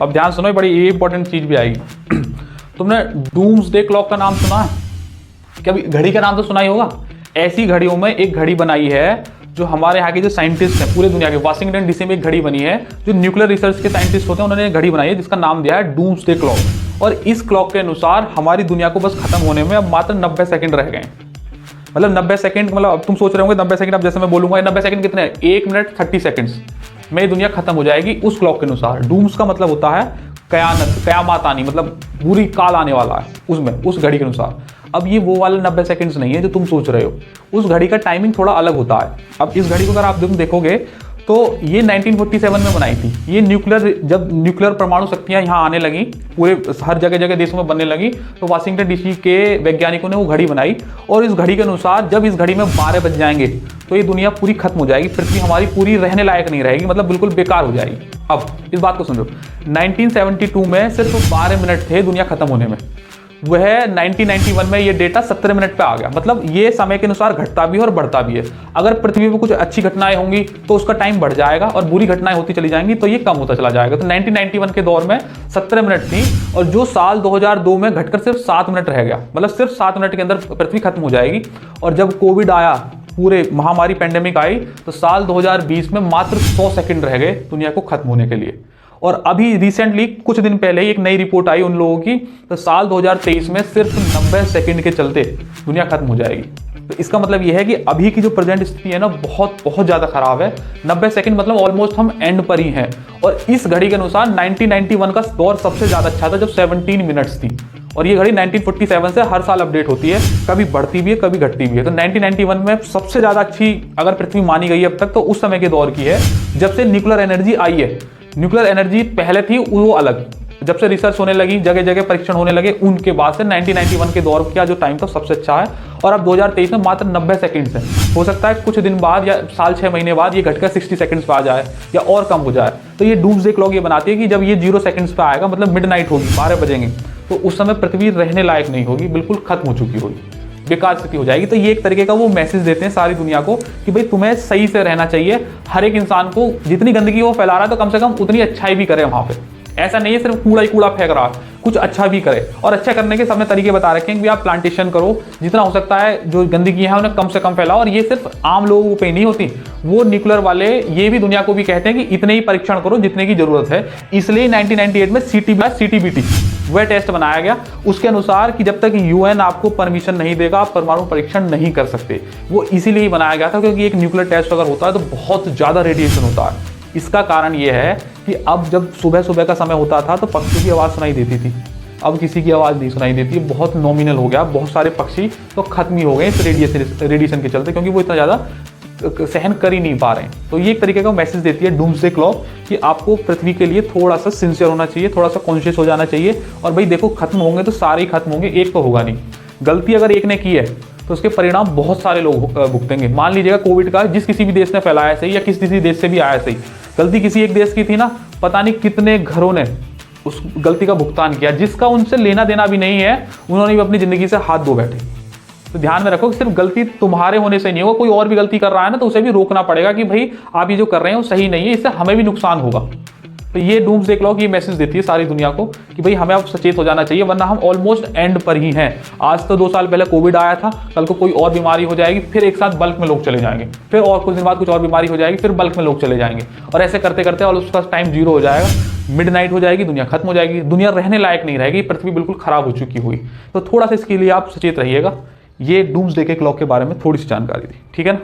अब ध्यान सुनो, बड़ी ये इंपॉर्टेंट चीज भी आएगी। तुमने डूम्सडे क्लॉक का नाम सुना है? कभी घड़ी का नाम तो सुना ही होगा। ऐसी घड़ियों में एक घड़ी बनाई है जो हमारे यहाँ के जो साइंटिस्ट हैं पूरे दुनिया के, वाशिंगटन डीसी में एक घड़ी बनी है जो न्यूक्लियर रिसर्च के साइंटिस्ट होते हैं, उन्होंने एक घड़ी बनाई है जिसका नाम दिया है डूम्सडे क्लॉक। और इस क्लॉक के अनुसार हमारी दुनिया को बस खत्म होने में अब मात्र 90 सेकंड रह गए हैं। मतलब 90 सेकंड, मतलब अब तुम सोच रहे होंगे 90 सेकंड, अब जैसे मैं बोलूंगा 90 सेकंड कितने हैं, 1 मिनट 30 सेकंड्स में ये दुनिया खत्म हो जाएगी उस क्लॉक के अनुसार। डूम्स का मतलब होता है कयामत आनी, मतलब बुरी काल आने वाला है उसमें, उस घड़ी के अनुसार। अब ये वो वाले 90 सेकंड्स नहीं है जो तुम सोच रहे हो, उस घड़ी का टाइमिंग थोड़ा अलग होता है। अब इस घड़ी को अगर आप देखोगे तो ये 1947 में बनाई थी। ये जब न्यूक्लियर परमाणु शक्तियां यहाँ आने लगी, पूरे हर जगह जगह देशों में बनने लगी, तो वाशिंगटन डीसी के वैज्ञानिकों ने वो घड़ी बनाई। और इस घड़ी के अनुसार जब इस घड़ी में 12 बज जाएंगे तो ये दुनिया पूरी खत्म हो जाएगी, पृथ्वी हमारी पूरी रहने लायक नहीं रहेगी, मतलब बिल्कुल बेकार हो जाएगी। अब इस बात को समझो, 1972 में सिर्फ 12 मिनट थे दुनिया खत्म होने में, वह 1991 में ये डेटा 17 मिनट पे आ गया। मतलब ये समय के अनुसार घटता भी है और बढ़ता भी है। अगर पृथ्वी पे कुछ अच्छी घटनाएं होंगी तो उसका टाइम बढ़ जाएगा, और बुरी घटनाएं होती चली जाएंगी तो ये कम होता चला जाएगा। तो 1991 के दौर में 17 मिनट थी, और जो साल 2002 में घटकर सिर्फ 7 मिनट रह गया। मतलब सिर्फ 7 मिनट के अंदर पृथ्वी खत्म हो जाएगी। और जब कोविड आया, पूरे महामारी पैंडेमिक आई, तो साल 2020 में मात्र 100 सेकंड रह गए दुनिया को खत्म होने के लिए। और अभी रिसेंटली कुछ दिन पहले ही एक नई रिपोर्ट आई उन लोगों की, तो साल 2023 में सिर्फ 90 सेकंड के चलते दुनिया खत्म हो जाएगी। तो इसका मतलब यह है कि अभी की जो प्रेजेंट स्थिति है ना, बहुत बहुत ज़्यादा खराब है। 90 सेकंड मतलब ऑलमोस्ट हम एंड पर ही हैं। और इस घड़ी के अनुसार 1991 का दौर सबसे ज़्यादा अच्छा था, जब 17 मिनट्स थी। और ये घड़ी 1947 से हर साल अपडेट होती है, कभी बढ़ती भी है कभी घटती भी है। तो 1991 में सबसे ज़्यादा अच्छी अगर पृथ्वी मानी गई है अब तक, तो उस समय के दौर की है जब से न्यूक्लियर एनर्जी आई है। न्यूक्लियर एनर्जी पहले थी वो अलग, जब से रिसर्च होने लगी, जगह जगह परीक्षण होने लगे, उनके बाद से 1991 के दौर का जो टाइम था सबसे अच्छा है। और अब 2023 में मात्र 90 सेकंड्स है। हो सकता है कुछ दिन बाद या साल 6 महीने बाद ये घटकर 60 सेकंड्स पे आ जाए या और कम हो जाए। तो ये डूम्सडे क्लॉक ये बनाती है कि जब ये 0 सेकंड्स पे आएगा, मतलब मिडनाइट होगी, 12 बजेंगे, तो उस समय पृथ्वी रहने लायक नहीं होगी, बिल्कुल खत्म हो चुकी होगी, बेकार स्थिति हो जाएगी। तो ये एक तरीके का वो मैसेज देते हैं सारी दुनिया को कि भाई तुम्हें सही से रहना चाहिए। हर एक इंसान को जितनी गंदगी वो फैला रहा है तो कम से कम उतनी अच्छाई भी करे वहां पे। ऐसा नहीं है सिर्फ कूड़ा ही कूड़ा फेंक रहा, कुछ अच्छा भी करे। और अच्छा करने के सबने तरीके बता रखे हैं कि आप प्लांटेशन करो, जितना हो सकता है जो गंदगी है उन्हें कम से कम फैलाओ। और ये सिर्फ आम लोगों पे नहीं होती, वो न्यूक्लियर वाले ये भी दुनिया को भी कहते हैं कि इतने ही परीक्षण करो जितने की जरूरत है। इसलिए 1998 में CTBT वह टेस्ट बनाया गया, उसके अनुसार कि जब तक UN आपको परमिशन नहीं देगा आप परमाणु परीक्षण नहीं कर सकते। वो इसीलिए ही बनाया गया था क्योंकि एक न्यूक्लियर टेस्ट अगर होता है तो बहुत ज़्यादा रेडिएशन होता है। इसका कारण ये है कि अब जब सुबह सुबह का समय होता था तो पक्षी की आवाज़ सुनाई देती थी, अब किसी की आवाज़ नहीं सुनाई देती। बहुत नॉमिनल हो गया, बहुत सारे पक्षी तो खत्म ही हो गए इस रेडिएशन के चलते, क्योंकि वो इतना ज़्यादा सहन कर ही नहीं पा रहे हैं। तो ये एक तरीके का मैसेज देती है डूम्सडे क्लॉक कि आपको पृथ्वी के लिए थोड़ा सा सिंसियर होना चाहिए, थोड़ा सा कॉन्शियस हो जाना चाहिए। और भाई देखो, खत्म होंगे तो सारे ही खत्म होंगे, एक तो होगा नहीं। गलती अगर एक ने की है तो उसके परिणाम बहुत सारे लोग भुगतेंगे। मान लीजिएगा कोविड का जिस किसी भी देश ने फैलाया सही या किसी देश से भी आया सही, गलती किसी एक देश की थी ना, पता नहीं कितने घरों ने उस गलती का भुगतान किया, जिसका उनसे लेना देना भी नहीं है, उन्होंने भी अपनी जिंदगी से हाथ धो बैठे। तो ध्यान में रखो कि सिर्फ गलती तुम्हारे होने से नहीं होगा, कोई और भी गलती कर रहा है ना तो उसे भी रोकना पड़ेगा कि भाई आप ये जो कर रहे हैं वो सही नहीं है, इससे हमें भी नुकसान होगा। तो ये डूम्सडे क्लॉक ये मैसेज देती है सारी दुनिया को कि भाई हमें अब सचेत हो जाना चाहिए, वरना हम ऑलमोस्ट एंड पर ही हैं। आज तो 2 साल पहले कोविड आया था, कल को कोई और बीमारी हो जाएगी, फिर एक साथ बल्क में लोग चले जाएंगे, फिर और कुछ दिन बाद कुछ और बीमारी हो जाएगी, फिर बल्क में लोग चले जाएंगे। और ऐसे करते करते और उसका टाइम 0 हो जाएगा, मिडनाइट हो जाएगी, दुनिया खत्म हो जाएगी, दुनिया रहने लायक नहीं रहेगी, पृथ्वी बिल्कुल खराब हो चुकी हुई। तो थोड़ा सा इसके लिए आप सचेत रहिएगा। ये डूम्सडे के क्लॉक के बारे में थोड़ी सी जानकारी थी, ठीक है ना।